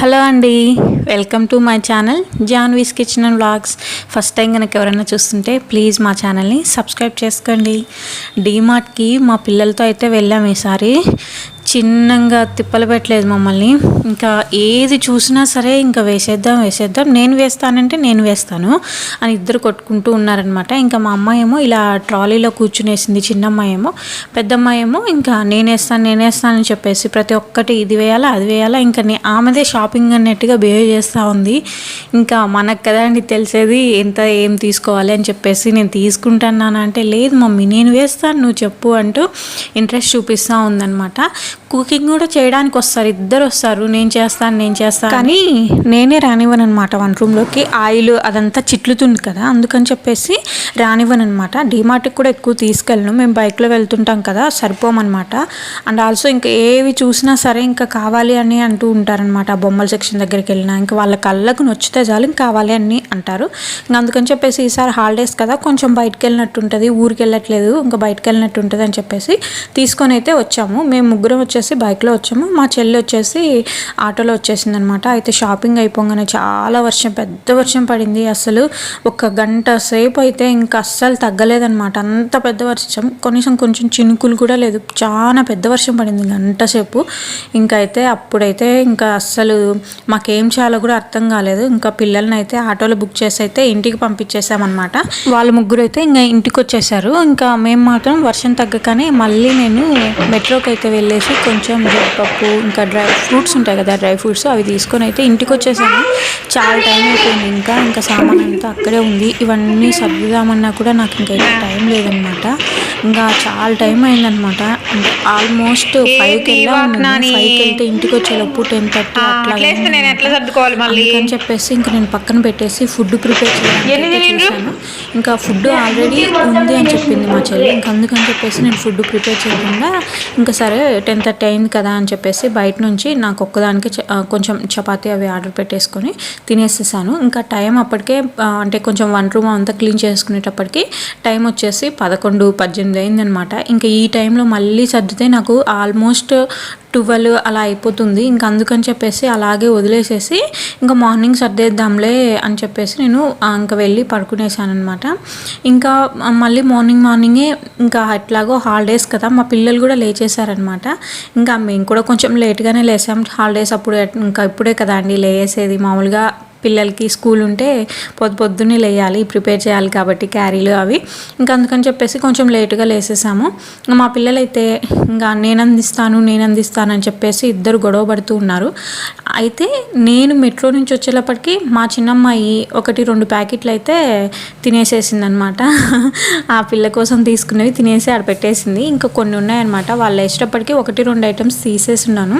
Hello అండి, welcome to my channel Janvi's kitchen and vlogs. First time కనుక ఎవరైనా చూస్తుంటే ప్లీజ్ మా ఛానల్ని సబ్స్క్రైబ్ చేసుకోండి. డీమార్ట్కి మా పిల్లలతో అయితే వెళ్ళాము. ఈసారి చిన్నగా తిప్పలు పెట్టలేదు మమ్మల్ని. ఇంకా ఏది చూసినా సరే ఇంకా వేసేద్దాం నేను వేస్తానంటే నేను వేస్తాను అని ఇద్దరు కొట్టుకుంటూ ఉన్నారనమాట. ఇంకా మా అమ్మాయి ఏమో ఇలా ట్రాలీలో కూర్చునేసింది, చిన్నమ్మాయి ఏమో. పెద్దమ్మాయి ఏమో ఇంకా నేనేస్తాను అని చెప్పేసి ప్రతి ఒక్కటి ఇది వేయాలా అది వేయాలా, ఇంకా ఆమెదే షాపింగ్ అన్నట్టుగా బిహేవ్ చేస్తూ ఉంది. ఇంకా మనకు కదా అండి తెలిసేది ఎంత ఏం తీసుకోవాలి అని చెప్పేసి నేను తీసుకుంటాను అంటే, లేదు మమ్మీ నేను వేస్తాను నువ్వు చెప్పు అంటూ ఇంట్రెస్ట్ చూపిస్తూ ఉందన్నమాట. కుకింగ్ కూడా చేయడానికి వస్తారు, ఇద్దరు వస్తారు. నేను చేస్తాను కానీ నేనే రానివ్వను అనమాట. వన్ రూమ్లోకి ఆయిల్ అదంతా చిట్లుతుంది కదా, అందుకని చెప్పేసి రానివ్వను అనమాట. డీమార్ట్కి కూడా ఎక్కువ తీసుకెళ్ళను, మేము బైక్లో వెళ్తుంటాం కదా, సరిపోమన్నమాట. అండ్ ఆల్సో ఇంకా ఏవి చూసినా సరే ఇంకా కావాలి అని అంటూ ఉంటారనమాట. బొమ్మల సెక్షన్ దగ్గరికి వెళ్ళినా ఇంకా వాళ్ళ కళ్ళకు నచ్చితే చాలు ఇంకా కావాలి అని అంటారు. ఇంకా అందుకని చెప్పేసి ఈసారి హాలిడేస్ కదా, కొంచెం బయటకు వెళ్ళినట్టు ఉంటుంది, ఊరికి వెళ్ళట్లేదు ఇంకా బయటకు వెళ్ళినట్టు ఉంటుంది అని చెప్పేసి తీసుకొని అయితే వచ్చాము. మేము ముగ్గురం వచ్చేసి బైక్లో వచ్చాము, మా చెల్లి వచ్చేసి ఆటోలో వచ్చేసింది అనమాట. అయితే షాపింగ్ అయిపోగానే చాలా పెద్ద వర్షం పడింది. అసలు ఒక గంట సేపు అయితే ఇంకా అస్సలు తగ్గలేదనమాట. అంత పెద్ద వర్షం, కొంచెం చినుకులు కూడా లేదు, చాలా పెద్ద వర్షం పడింది గంట సేపు. ఇంకా అయితే అప్పుడైతే ఇంకా అస్సలు మాకేం చేయాలో కూడా అర్థం కాలేదు. ఇంకా పిల్లల్ని అయితే ఆటోలో బుక్ చేసి అయితే ఇంటికి పంపించేసామన్నమాట. వాళ్ళ ముగ్గురు అయితే ఇంకా ఇంటికి వచ్చేసారు. ఇంకా మేము మాత్రం వర్షం తగ్గగానే మళ్ళీ నేను మెట్రోకి అయితే వెళ్ళేసి కొంచెం జీడిపప్పు ఇంకా డ్రై ఫ్రూట్స్ ఉంటాయి కదా, డ్రై ఫ్రూట్స్ అవి తీసుకొని అయితే ఇంటికి వచ్చేసాను. చాలా టైం అయిపోయింది, ఇంకా సామాన్ అంతా అక్కడే ఉంది. ఇవన్నీ సర్దుదామన్నా కూడా నాకు ఇంకా టైం లేదనమాట. ఇంకా చాలా టైం అయిందనమాట. అంటే ఆల్మోస్ట్ 5కి వెళ్తే ఇంటికి వచ్చేలోపు 10:30 అట్లా అని చెప్పేసి ఇంకా నేను పక్కన పెట్టేసి ఫుడ్ ప్రిపేర్ చేయడానికి చూసాను. ఇంకా ఫుడ్ ఆల్రెడీ ఉంది అని చెప్పింది మా చెల్లి. ఇంకా అందుకని చెప్పేసి నేను ఫుడ్ ప్రిపేర్ చేయకుండా ఇంకా సరే 10:30 అయింది కదా అని చెప్పేసి బయట నుంచి నాకు ఒక్కదానికి కొంచెం చపాతీ అవి ఆర్డర్ పెట్టేసుకొని తినేసేసాను. ఇంకా టైం అప్పటికే అంటే కొంచెం వన్ రూమ్ అంతా క్లీన్ చేసుకునేటప్పటికి టైం వచ్చేసి 11-18 అయిందనమాట. ఇంకా ఈ టైంలో మళ్ళీ సర్దితే నాకు ఆల్మోస్ట్ 12 అలా అయిపోతుంది. ఇంకా అందుకని చెప్పేసి అలాగే వదిలేసేసి ఇంకా మార్నింగ్ సర్దేద్దాంలే అని చెప్పేసి నేను ఇంకా వెళ్ళి పడుకునేసాను అనమాట. ఇంకా మళ్ళీ మార్నింగే ఇంకా ఎట్లాగో హాలిడేస్ కదా, మా పిల్లలు కూడా లేచేసారనమాట. ఇంకా మేము కూడా కొంచెం లేట్గానే లేసాం. హాలిడేస్ అప్పుడు ఇంకా ఇప్పుడే కదా అండి లేసేది. మామూలుగా పిల్లలకి స్కూల్ ఉంటే పొద్దున్నే లేయాలి, ప్రిపేర్ చేయాలి కాబట్టి క్యారీలు అవి. ఇంకా అందుకని చెప్పేసి కొంచెం లేటుగా లేసేసాము. మా పిల్లలైతే ఇంకా నేను అందిస్తాను అని చెప్పేసి ఇద్దరు గొడవ పడుతూ ఉన్నారు. అయితే నేను మెట్రో నుంచి వచ్చేటప్పటికి మా చిన్నమ్మాయి 1-2 ప్యాకెట్లు అయితే తినేసేసిందనమాట. ఆ పిల్ల కోసం తీసుకునేవి తినేసి ఆడ పెట్టేసింది. ఇంకా కొన్ని ఉన్నాయన్నమాట, వాళ్ళు వేసేటప్పటికి 1-2 ఐటమ్స్ తీసేస్తున్నాను.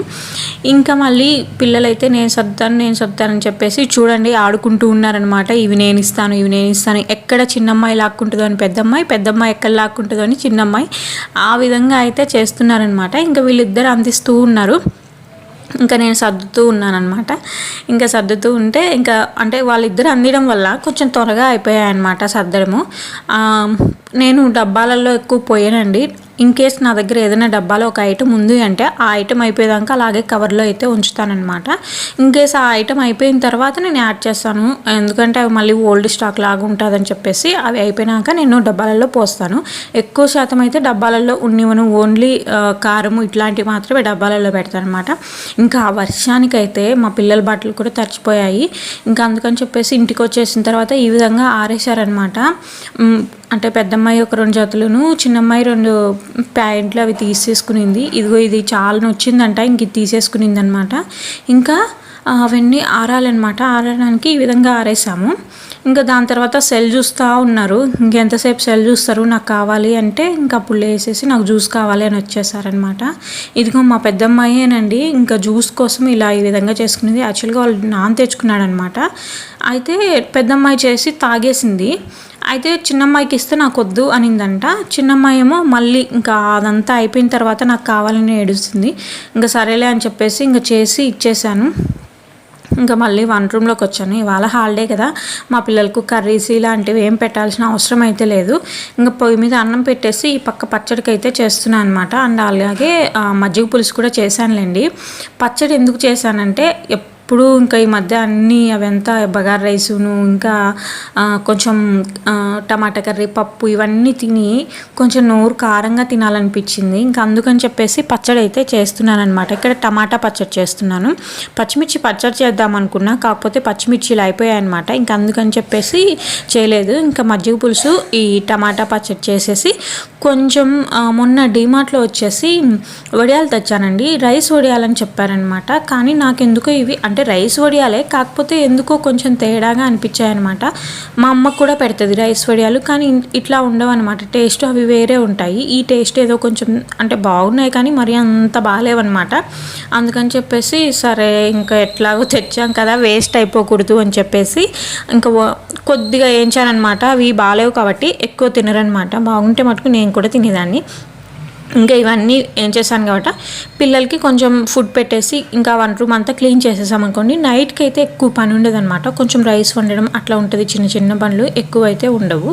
ఇంకా మళ్ళీ పిల్లలైతే నేను సర్దుతానని చెప్పేసి చూడండి ఆడుకుంటూ ఉన్నారనమాట. ఇవి నేను ఇస్తాను, ఎక్కడ చిన్నమ్మాయి లాక్కుంటుందో అని పెద్దమ్మాయి ఎక్కడ లాక్కుంటుందో అని చిన్నమ్మాయి, ఆ విధంగా అయితే చేస్తున్నారనమాట. ఇంకా వీళ్ళిద్దరు అందిస్తూ ఉన్నారు, ఇంకా నేను సర్దుతూ ఉన్నానమాట. ఇంకా సర్దుతూ ఉంటే ఇంకా అంటే వాళ్ళిద్దరు అందించడం వల్ల కొంచెం త్వరగా అయిపోయాయి అనమాట సర్దడము. నేను డబ్బాలలో ఎక్కువ పోయానండి. ఇన్ కేస్ నా దగ్గర ఏదైనా డబ్బాలో ఒక ఐటమ్ ఉంది అంటే ఆ ఐటమ్ అయిపోయేదాకా అలాగే కవర్లో అయితే ఉంచుతానమాట. ఇన్ కేస్ ఆ ఐటమ్ అయిపోయిన తర్వాత నేను యాడ్ చేస్తాను, ఎందుకంటే అవి మళ్ళీ ఓల్డ్ స్టాక్ లాగా ఉంటుందని చెప్పేసి అవి అయిపోయినాక నేను డబ్బాలలో పోస్తాను. ఎక్కువ శాతం అయితే డబ్బాలలో ఉన్నివను, ఓన్లీ కారము ఇట్లాంటివి మాత్రమే డబ్బాలలో పెడతాను అనమాట. ఇంకా ఆ వర్షానికైతే మా పిల్లల బట్టలు కూడా తడిచిపోయాయి. ఇంకా అందుకని చెప్పేసి ఇంటికి వచ్చేసిన తర్వాత ఈ విధంగా ఆరేశారనమాట. అంటే పెద్దమ్మాయి ఒక 2 జతలును, చిన్నమ్మాయి 2 ప్యాంట్లు అవి తీసేసుకునింది. ఇది చాలా నచ్చిందంట, ఇంక ఇది తీసేసుకునింది అనమాట. ఇంకా అవన్నీ ఆరాలన్నమాట. ఆరడానికి ఈ విధంగా ఆరేసాము. ఇంకా దాని తర్వాత సెల్ చూస్తూ ఉన్నారు. ఇంకెంతసేపు సెల్ చూస్తారు, నాకు కావాలి అంటే ఇంకా అప్పుడు లేసేసి నాకు జ్యూస్ కావాలి అని వచ్చేసారనమాట. ఇదిగో మా పెద్దమ్మాయేనండి ఇంకా జ్యూస్ కోసం ఇలా ఈ విధంగా చేసుకునేది. యాక్చువల్గా వాళ్ళు నాన్న తెచ్చుకున్నాడనమాట. అయితే పెద్దమ్మాయి చేసి తాగేసింది. అయితే చిన్నమ్మాయికి ఇస్తే నాకు వద్దు అనిందంట. చిన్నమ్మాయి ఏమో మళ్ళీ ఇంకా అదంతా అయిపోయిన తర్వాత నాకు కావాలని ఏడుస్తుంది. ఇంకా సరేలే అని చెప్పేసి ఇంకా చేసి ఇచ్చేసాను. ఇంకా మళ్ళీ వన్ రూమ్లోకి వచ్చాను. ఇవాళ హాలిడే కదా, మా పిల్లలకు కర్రీస్ ఇలాంటివి ఏం పెట్టాల్సిన అవసరం అయితే లేదు. ఇంకా పొయ్యి మీద అన్నం పెట్టేసి ఈ పక్క పచ్చడికి అయితే చేస్తున్నాను అనమాట. అండ్ అలాగే మజ్జిగ పులుసు కూడా చేశానులేండి. పచ్చడి ఎందుకు చేశానంటే ఎప్పుడు ఇంకా ఈ మధ్య అన్నీ అవంతా బగారా రైసును ఇంకా కొంచెం టమాటా కర్రీ పప్పు ఇవన్నీ తిని కొంచెం నోరు కారంగా తినాలనిపించింది. ఇంకా అందుకని చెప్పేసి పచ్చడి అయితే చేస్తున్నాను అనమాట. ఇక్కడ టమాటా పచ్చడి చేస్తున్నాను. పచ్చిమిర్చి పచ్చడి చేద్దాం అనుకున్నా, కాకపోతే పచ్చిమిర్చిలు అయిపోయాయి అనమాట. ఇంకా అందుకని చెప్పేసి చేయలేదు. ఇంకా మజ్జిగ పులుసు ఈ టమాటా పచ్చడి చేసేసి కొంచెం మొన్న డీమార్ట్లో వచ్చేసి వడియాలు తెచ్చానండి. రైస్ వడియాలని చెప్పారనమాట. కానీ నాకెందుకో ఇవి అంటే రైస్ వడియాలే, కాకపోతే ఎందుకో కొంచెం తేడాగా అనిపించాయి అనమాట. మా అమ్మకు కూడా పెడుతుంది రైస్ వడియాలు, కానీ ఇట్లా ఉండవు అనమాట. టేస్ట్ అవి వేరే ఉంటాయి. ఈ టేస్ట్ ఏదో కొంచెం అంటే బాగున్నాయి కానీ మరి అంత బాగాలేవన్నమాట. అందుకని చెప్పేసి సరే ఇంకా ఎట్లాగో తెచ్చాం కదా వేస్ట్ అయిపోకూడదు అని చెప్పేసి ఇంకా కొద్దిగా వేయించానమాట. అవి బాగాలేవు కాబట్టి ఎక్కువ తినరనమాట. బాగుంటే మటుకు నేను కూడా తినేదాన్ని. ఇంకా ఇవన్నీ ఏం చేశాను కాబట్టి పిల్లలకి కొంచెం ఫుడ్ పెట్టేసి ఇంకా వన్ రూమ్ అంతా క్లీన్ చేసేసాం అనుకోండి. నైట్కి అయితే ఎక్కువ పని ఉండదు అనమాట. కొంచెం రైస్ వండడం అట్లా ఉంటుంది, చిన్న చిన్న పనులు ఎక్కువ అయితే ఉండవు.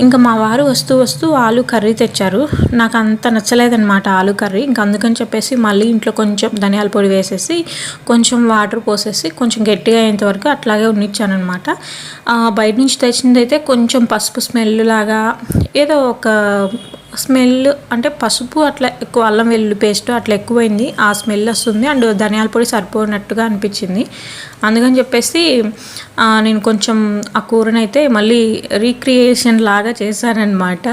ఇంకా మా వారు వస్తూ ఆలు కర్రీ తెచ్చారు. నాకు అంత నచ్చలేదన్నమాట ఆలు కర్రీ. ఇంకా అందుకని చెప్పేసి మళ్ళీ ఇంట్లో కొంచెం ధనియాల పొడి వేసేసి కొంచెం వాటర్ పోసేసి కొంచెం గట్టిగా అయ్యేంత వరకు అట్లాగే ఉండిచ్చాను అనమాట. బయట నుంచి తెచ్చింది అయితే కొంచెం పసుపు స్మెల్ లాగా ఏదో ఒక స్మెల్ అంటే పసుపు అట్లా ఎక్కువ అల్లం వెల్లుల్లి పేస్ట్ అట్లా ఎక్కువైంది, ఆ స్మెల్ వస్తుంది. అండ్ ధనియాల పొడి సరిపోయినట్టుగా అనిపించింది. అందుకని చెప్పేసి నేను కొంచెం ఆ కూరనైతే మళ్ళీ రీక్రియేషన్ లాగా చేశానన్నమాట.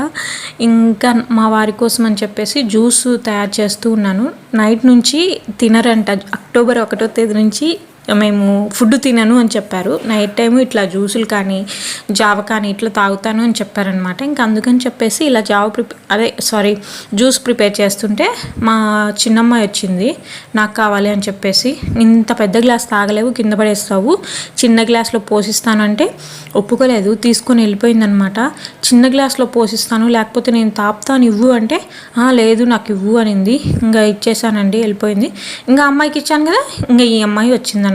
ఇంకా మా వారి కోసం అని చెప్పేసి జ్యూస్ తయారు చేస్తూ ఉన్నాను. నైట్ నుంచి తినరంట. అక్టోబర్ 1వ తేదీ నుంచి మేము ఫుడ్ తినను అని చెప్పారు. నైట్ టైము ఇట్లా జ్యూసులు కానీ జావ కానీ ఇట్లా తాగుతాను అని చెప్పారనమాట. ఇంకా అందుకని చెప్పేసి ఇలా జ్యూస్ ప్రిపేర్ చేస్తుంటే మా చిన్నమ్మాయి వచ్చింది నాకు కావాలి అని చెప్పేసి. ఇంత పెద్ద గ్లాస్ తాగలేవు, కింద పడేస్తావు, చిన్న గ్లాస్లో పోసిస్తానంటే ఒప్పుకోలేదు, తీసుకొని వెళ్ళిపోయిందనమాట. చిన్న గ్లాస్లో పోసిస్తాను లేకపోతే నేను తాపుతాను ఇవ్వు అంటే లేదు నాకు ఇవ్వు అనింది. ఇంకా ఇచ్చేసానండి, వెళ్ళిపోయింది. ఇంకా అమ్మాయికి ఇచ్చాను కదా, ఇంకా ఈ అమ్మాయి వచ్చిందనమాట.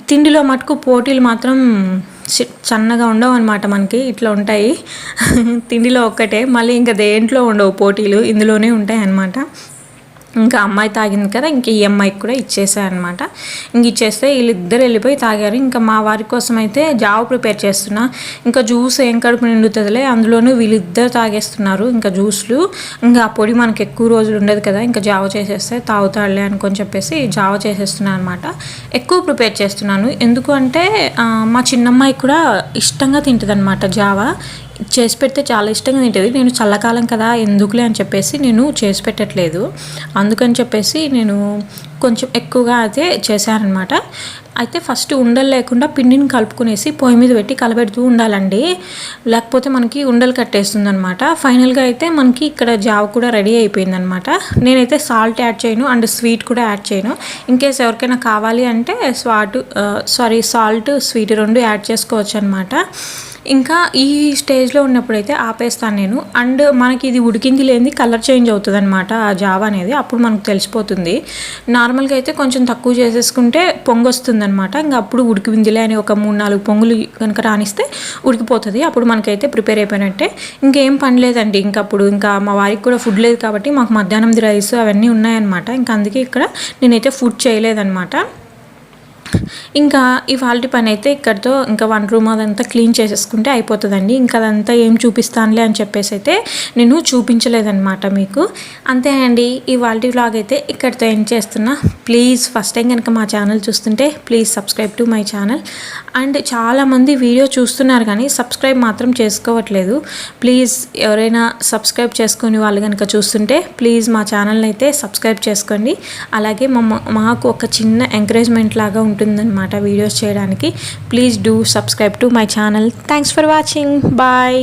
తిండిలో మటుకు పోటీలు మాత్రం సన్నగా ఉండవు అనమాట. మనకి ఇట్లా ఉంటాయి తిండిలో ఒక్కటే, మళ్ళీ ఇంకా దేంట్లో ఉండవు పోటీలు, ఇందులోనే ఉంటాయి అన్నమాట. ఇంకా అమ్మాయి తాగింది కదా, ఇంక ఈ అమ్మాయికి కూడా ఇచ్చేసాయన్నమాట. ఇంక ఇచ్చేస్తే వీళ్ళిద్దరు వెళ్ళిపోయి తాగారు. ఇంకా మా వారి కోసం అయితే జావ ప్రిపేర్ చేస్తున్నా. ఇంకా జ్యూస్ ఏం కడుపు నిండుతుందిలే, అందులోనూ వీళ్ళిద్దరు తాగేస్తున్నారు ఇంకా జ్యూస్లు. ఇంకా ఆ పొడి మనకి ఎక్కువ రోజులు ఉండదు కదా, ఇంకా జావ చేసేస్తే తాగుతాడులే అనుకొని చెప్పేసి జావ చేసేస్తున్నాను అనమాట. ఎక్కువ ప్రిపేర్ చేస్తున్నాను ఎందుకు అంటే మా చిన్నమ్మాయి కూడా ఇష్టంగా తింటుంది అనమాట. జావ చేసి పెడితే చాలా ఇష్టంగా తింటుంది. నేను చల్లకాలం కదా ఎందుకులే అని చెప్పేసి నేను చేసి పెట్టట్లేదు. అందుకని చెప్పేసి నేను కొంచెం ఎక్కువగా అయితే చేశానమాట. అయితే ఫస్ట్ ఉండలు లేకుండా పిండిని కలుపుకునేసి పొయ్యి మీద పెట్టి కలబెడుతూ ఉండాలండి, లేకపోతే మనకి ఉండలు కట్టేస్తుంది అనమాట. ఫైనల్గా అయితే మనకి ఇక్కడ జావ కూడా రెడీ అయిపోయిందనమాట. నేనైతే సాల్ట్ యాడ్ చేయను అండ్ స్వీట్ కూడా యాడ్ చేయను. ఇన్కేస్ ఎవరికైనా కావాలి అంటే సాల్ట్ స్వీట్ 2 యాడ్ చేసుకోవచ్చు అనమాట. ఇంకా ఈ స్టేజ్లో ఉన్నప్పుడైతే ఆపేస్తాను నేను. అండ్ మనకి ఇది ఉడికింది లేని కలర్ చేంజ్ అవుతుంది అనమాట ఆ జావ అనేది, అప్పుడు మనకు తెలిసిపోతుంది. నార్మల్గా అయితే కొంచెం తక్కువ చేసేసుకుంటే పొంగొస్తుంది అనమాట. ఇంకా అప్పుడు ఉడికిందిలే అని ఒక 3-4 పొంగులు కనుక రానిస్తే ఉడికిపోతుంది. అప్పుడు మనకైతే ప్రిపేర్ అయిపోయినట్టే. ఇంకేం పని లేదండి. ఇంకప్పుడు ఇంకా మా వారికి కూడా ఫుడ్ లేదు కాబట్టి మాకు మధ్యాహ్నంది రైస్ అవన్నీ ఉన్నాయన్నమాట. ఇంకా అందుకే ఇక్కడ నేనైతే ఫుడ్ చేయలేదన్నమాట. ఇంకా ఇవాళ పని అయితే ఇక్కడితో ఇంకా 1 రూమ్ అదంతా క్లీన్ చేసేసుకుంటే అయిపోతుందండి. ఇంకా అదంతా ఏం చూపిస్తానులే అని చెప్పేసి అయితే నేను చూపించలేదన్నమాట మీకు. అంతే అండి, ఇవాళ వ్లాగ్ అయితే ఇక్కడితో ఏం చేస్తున్నా. ప్లీజ్ ఫస్ట్ టైం కనుక మా ఛానల్ చూస్తుంటే please subscribe to my channel. And చాలామంది వీడియో చూస్తున్నారు కానీ సబ్స్క్రైబ్ మాత్రం చేసుకోవట్లేదు. ప్లీజ్ ఎవరైనా సబ్స్క్రైబ్ చేసుకుని వాళ్ళు కనుక చూస్తుంటే ప్లీజ్ మా ఛానల్ని అయితే సబ్స్క్రైబ్ చేసుకోండి. అలాగే మాకు ఒక చిన్న ఎంకరేజ్మెంట్ లాగా ఉంటుందన్నమాట వీడియోస్ చేయడానికి. Please do subscribe to my channel. Thanks for watching. Bye.